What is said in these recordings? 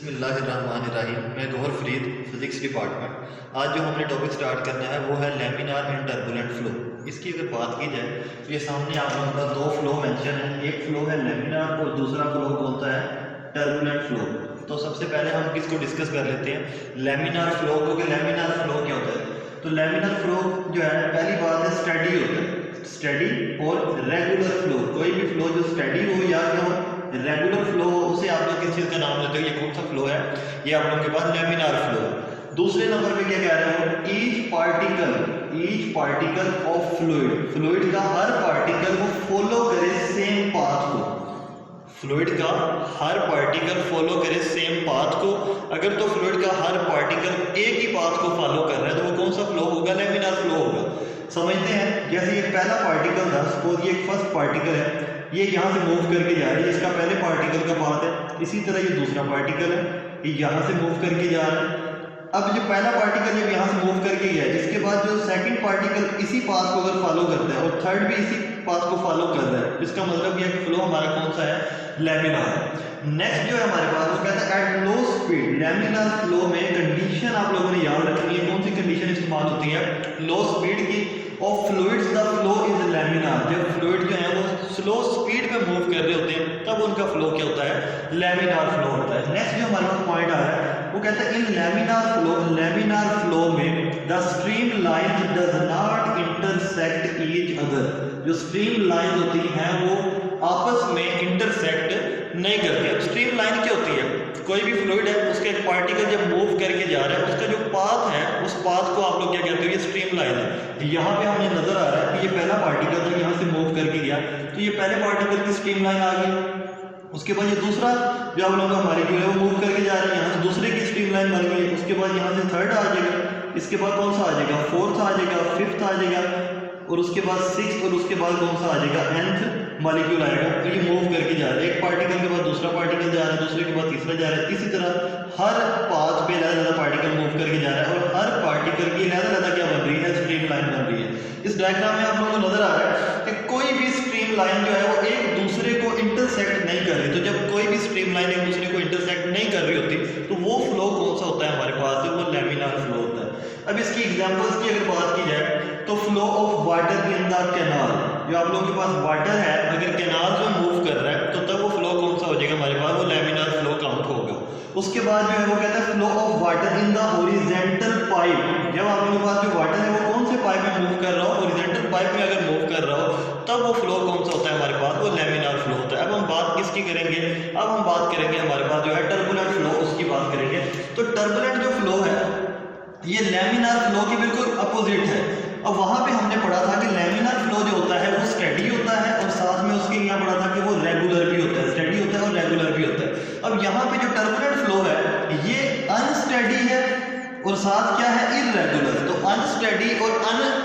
बिस्मिल्लाहिर्रहमानिर्रहीम। मैं Gauhar Farid, physics department. आज जो हमने टॉपिक स्टार्ट करना है वो है लैमिनार एंड टर्बुलेंट फ्लो। इसकी अगर बात की जाए तो ये सामने आप लोगों का दो फ्लो मेंशन है। एक फ्लो है लैमिनार और दूसरा फ्लो कौन सा है? Turbulent flow. तो सबसे पहले हम किसको डिस्कस कर लेते हैं, लैमिनार फ्लो को, कि लैमिनार फ्लो क्या होता है। तो लैमिनार फ्लो जो है, पहली बात है स्टेडी होता है, स्टेडी और रेगुलर फ्लो। कोई भी फ्लो जो स्टेडी हो या क्या हो, रेगुलर फ्लो हो, उसे आप लोग किस चीज का नाम लेते हो, ये कौन सा फ्लो है, ये आप लोगों के पास लैमिनार फ्लो है। दूसरे नंबर पे क्या कह रहे हो, each particle of fluid, fluid का हर पार्टिकल वो फॉलो करे सेम पाथ को, फ्लूइड का हर पार्टिकल फॉलो करे सेम पाथ को। अगर तो फ्लूइड का हर पार्टिकल एक ही पाथ को फॉलो कर रहा है तो वो कौन सा फ्लो होगा, लैमिनार फ्लो होगा। समझते हैं, जैसे ये पहला पार्टिकल था, सपोज ये एक फर्स्ट पार्टिकल है, ये यहाँ से मूव करके जा रही है, इसका पहले पार्टिकल का पाथ है। इसी तरह ये दूसरा पार्टिकल है, ये यहाँ से मूव करके जा रहा है। अब जो पहला पार्टिकल जब यहाँ से मूव करके गया, इसके बाद जो सेकंड पार्टिकल इसी पाथ को अगर फॉलो करता है और थर्ड भी इसी पाथ को फॉलो कर रहा है, इसका मतलब ये फ्लो हमारा कौन सा है, लैमिनार। नेक्स्ट जो है हमारे पास वो कहता है at low speed. Laminar flow में कंडीशन आप लोगों ने याद रखनी है, कौन सी कंडीशन इस्तेमाल होती है, लो स्पीड की। और fluids the flow is laminar, जब फ्लूइड जो है वो स्लो स्पीड पे मूव कर रहे होते हैं तब उनका फ्लो क्या होता है, लैमिनार फ्लो होता है। नेक्स्ट जो हमारे पास पॉइंट आ रहा है वो कहता है इन लैमिनार फ्लो में the stream lines does not intersect each other. जो स्ट्रीम लाइंस होती हैं वो आपस में इंटरसेक्ट नहीं करती। अब स्ट्रीम लाइन क्या होती है, कोई भी फ्लूइड है उसका एक पार्टिकल जब मूव करके जा रहा है, उसका जो पाथ है उस पाथ को आप लोग क्या कहते हो, ये स्ट्रीम लाइन है। यहाँ पे हमें नजर आ रहा है कि ये पहला पार्टिकल था, यहाँ से मूव करके गया तो ये पहले पार्टिकल की स्ट्रीम लाइन आ गई। उसके बाद ये दूसरा जो आप लोगों का मॉलिक्यूल है वो मूव करके जा रहा है, यहाँ से दूसरे की स्ट्रीम लाइन बन गई। उसके बाद यहाँ से थर्ड आ जाएगा, इसके बाद कौन सा आ जाएगा, फोर्थ आ जाएगा, फिफ्थ आ जाएगा, और उसके बाद सिक्स, और उसके बाद कौन सा आ जाएगा, nth मॉलिक्यूल आएगा। तो ये मूव करके जा रहा है, एक पार्टिकल के बाद दूसरा पार्टिकल जा रहा है, दूसरे के बाद तीसरा जा रहा है। इसी तरह हर पाथ पे अलग-अलग पार्टिकल मूव करके जा रहा है और हर पार्टिकल की अलग-अलग क्या बन रही है, स्ट्रीम लाइन बन रही है। इस डायग्राम में आप लोगों को नजर आ रहा है कि कोई भी स्ट्रीम लाइन जो है वो एक दूसरे को इंटरसेक्ट नहीं कर रही। तो जब कोई भी स्ट्रीम लाइन एक दूसरे को इंटरसेक्ट नहीं कर रही होती तो वो फ्लो कौन सा होता है हमारे पास, वो लैमिनार फ्लो होता है। अब इसकी एग्जांपल्स की अगर बात की जाए तो flow of water in the canal, जो आप लोगों के पास वाटर है अगर कैनाल में मूव कर रहा है तो तब वो फ्लो कौन सा हो जाएगा हमारे पास, वो लैमिनार फ्लो काउंट होगा। उसके बाद जो है वो कहता है flow of water in the horizontal pipe. जब आप लोगों के पास जो वाटर है वो कौन से पाइप में मूव कर रहा हो, हॉरिजॉन्टल पाइप में अगर मूव कर रहा हो तब वो फ्लो कौन सा होता है हमारे पास, वो लैमिनार फ्लो होता है। अब हम बात किसकी करेंगे, अब हम बात करेंगे हमारे पास जो है टर्बुलेंट फ्लो, उसकी बात करेंगे। तो टर्बुलेंट जो फ्लो है ये लैमिनार फ्लो की बिल्कुल अपोजिट है। अब वहां पे हमने पढ़ा था कि लैमिनार फ्लो जो होता है वो स्टेडी होता है और साथ में उसके यहाँ पढ़ा था कि वो रेगुलर भी होता है, स्टेडी होता है और रेगुलर भी होता है। अब यहाँ पे जो टर्बुलेंट फ्लो है ये अनस्टेडी है और साथ क्या है, इररेगुलर। तो अनस्टेडी और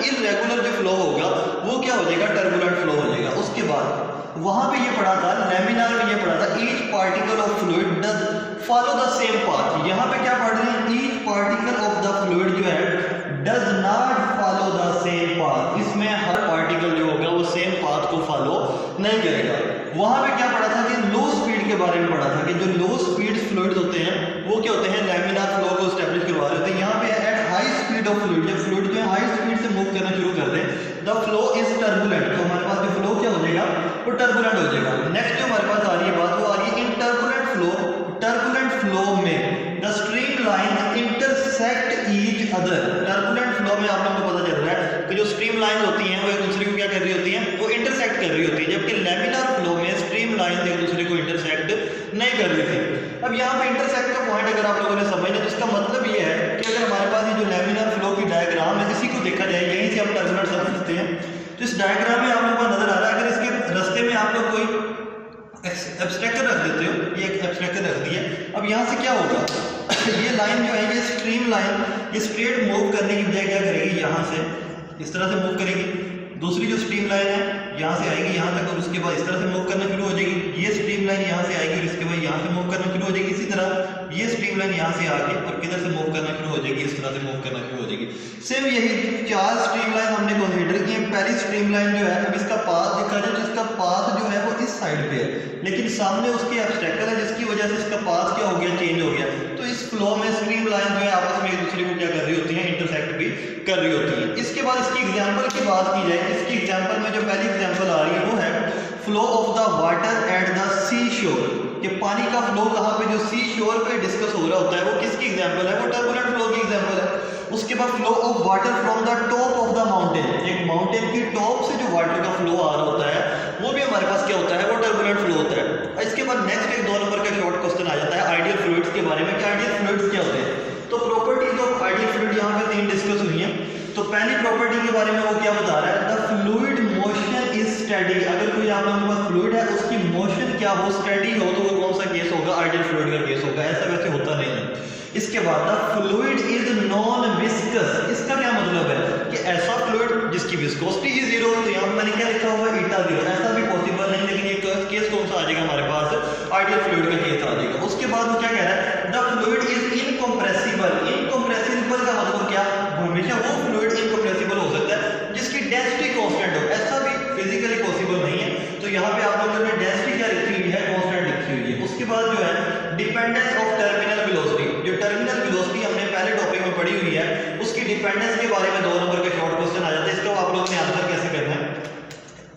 इररेगुलर जो फ्लो होगा वो क्या हो जाएगा, टर्बुलेंट फ्लो हो जाएगा। उसके बाद वहां पे ये पढ़ा था, लैमिनार में ये पढ़ा था each particle of fluid does follow the same path. यहाँ पे क्या पढ़ रहे हैं, each particle of the fluid जो है does not follow the same path. इसमें हर पार्टिकल जो होगा वो सेम पाथ को फॉलो नहीं करेगा। वहां पे क्या पढ़ा था कि लो स्पीड के बारे में पढ़ा था कि जो लो स्पीड फ्लूइड्स होते हैं वो क्या होते हैं, लैमिनार फ्लो को एस्टैब्लिश करवा रहे होते हैं। यहाँ पे at high speed of fluid, जब फ्लूइड जो है हाई स्पीड से मूव करना शुरू कर दें द फ्लो इज टर्बुलेंट, तो हमारे पास जो फ्लो क्या हो जाएगा, वो टर्बुलेंट हो जाएगा। नेक्स्ट जो हमारे पास आ रही है बात, वो आ रही है in turbulent flow. Turbulent flow में the stream line intersect each other. Turbulent flow में आप लोगों को पता चल रहा है कि जो स्ट्रीम लाइन होती हैं वो एक दूसरे को क्या कर रही होती हैं, वो इंटरसेक्ट कर रही होती है, जबकि लैमिनार फ्लो में स्ट्रीम लाइन एक दूसरे को इंटरसेक्ट नहीं कर रही थी। अब यहाँ पे इंटरसेक्ट का पॉइंट अगर आप लोगों ने समझ लिया तो इसका मतलब ये है कि अगर हमारे पास ये जो लैमिनार फ्लो की डायग्राम है इसी को देखा जाए, यहीं से हम टर्बुलेंट समझते हैं। तो इस डायग्राम में आप लोगों को नजर आ रहा है, अगर इसके रास्ते में आप लोग कोई एब्स्ट्रैक्टर रख देते हो, ये एक एब्स्ट्रैक्टर रख दिया। अब यहाँ से क्या होगा, ये लाइन जो है ये स्ट्रीम लाइन ये स्ट्रेट मूव करने की बजाय क्या करेगी, यहाँ से इस तरह से मूव करेगी। दूसरी जो स्ट्रीम लाइन है यहाँ से आएगी यहाँ तक और उसके बाद इस तरह से मूव करना शुरू हो जाएगी। ये स्ट्रीम लाइन यहाँ से आएगी और इसके बाद यहाँ से मूव करना शुरू हो जाएगी। इसी तरह ये स्ट्रीम लाइन यहाँ से आके और किधर से मूव करना शुरू हो जाएगी, इस तरह से मूव करना शुरू हो जाएगी। सेम यही 4 स्ट्रीम लाइन हमने कंसीडर की है। पहली स्ट्रीम लाइन जो है, अब इसका पाथ देखा जाए तो इसका पाथ जो है वो इस साइड पे है, लेकिन सामने उसके एब्स्ट्रैक्टर है जिसकी वजह से इसका पाथ क्या हो गया, चेंज हो गया। फ्लो में स्ट्रीम लाइन जो है आपस में एक दूसरे को क्या कर रही होती है, इंटरसेक्ट भी कर रही होती है। इसके बाद इसकी एग्जांपल की बात की जाए, इसकी एग्जांपल में जो पहली एग्जांपल आ रही है वो है flow of the water at the sea shore, कि पानी का फ्लो कहाँ पे, जो सी शोर पे डिस्कस हो रहा होता है, वो किसकी एग्जांपल है, वो टर्बुलेंट फ्लो की एग्जांपल है। उसके बाद flow of water from the top of the mountain, एक माउंटेन की टॉप से जो वाटर का फ्लो आ रहा होता है वो भी हमारे पास क्या होता है, वो टर्बुलेंट फ्लो होता है। इसके बाद नेक्स्ट एक 2 नंबर का शॉर्ट क्वेश्चन आ जाता है आइडियल फ्लूइड्स के बारे में, कि आइडियल फ्लूइड्स क्या होते हैं। तो प्रॉपर्टीज ऑफ आइडियल फ्लूइड यहाँ पे 3 डिस्कस हुई है। तो पहली प्रॉपर्टी के बारे में वो क्या बता रहा है, the fluid motion is steady. अगर कोई आप लोगों के पास फ्लूइड है, उसकी मोशन क्या हो, स्टेडी हो, तो वो कौन सा केस होगा, आइडियल फ्लूइड का केस होगा। ऐसा वैसे होता नहीं है। इसके बाद the fluid is non viscous, इसका क्या मतलब है कि ऐसा फ्लूइड जिसकी विस्कोसिटी ही 0, तो यहाँ मैंने क्या लिखा हुआ है, ईटा 0, ऐसा भी पॉसिबल नहीं। लेकिन ये केस कौन सा आ जाएगा हमारे पास, आइडियल फ्लूइड का केस आ जाएगा। उसके बाद वो क्या कह रहा है, the fluid is incompressible. Incompressible का मतलब क्या, हमेशा वो फ्लूइड इनकंप्रेसिबल हो सकता है जिसकी डेंसिटी कांस्टेंट हो, ऐसा भी फिजिकली पॉसिबल नहीं है। तो यहाँ पे आप लोगों ने डेंसिटी क्या लिखी हुई है, कांस्टेंट लिखी हुई है। उसके बाद जो है डिपेंडेंस ऑफ टर्मिनल वेलोसिटी, जो टर्मिनल वेलोसिटी हमने पहले टॉपिक में पढ़ी हुई है, उसकी डिपेंडेंस के बारे में 2 नंबर का शॉर्ट क्वेश्चन आ जाता है। इसका आप लोगों ने आंसर कैसे करना है,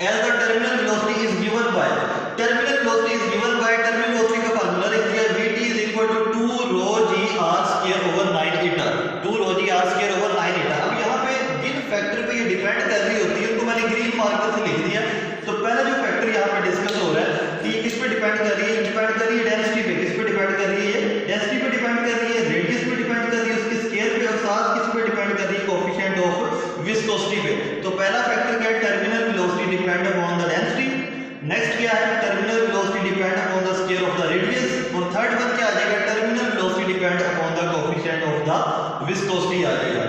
as the terminal velocity is given by, terminal velocity is given by, terminal velocity का फार्मूला लिख दिया, vt is equal to 2 rho g r square over 9 eta, 2 rho g r square over 9 eta। अब यहाँ पे जिन factor पे ये depend कर रही होती है उनको मैंने ग्रीन मार्कर से लिख दिया। तो पहला जो फैक्टर यहाँ पे डिस्कस हो रहा है कि किस पे डिपेंड कर रही है, डिपेंड कर रही है डेंसिटी पे। किस पे डिपेंड कर रही है, डेंसिटी पे डिपेंड कर रही है, रेडियस पे डिपेंड कर रही है, उसके स्केल पे, और साथ किस पे डिपेंड कर रही है, कोएफिशिएंट ऑफ विस्कोसिटी पे। तो पहला फैक्टर क्या है, terminal velocity depend upon the density. Next क्या है, terminal velocity depend upon the scale of the radius. और थर्ड वन क्या आ जाएगा, terminal velocity depend upon the coefficient of the viscosity आ जाएगा।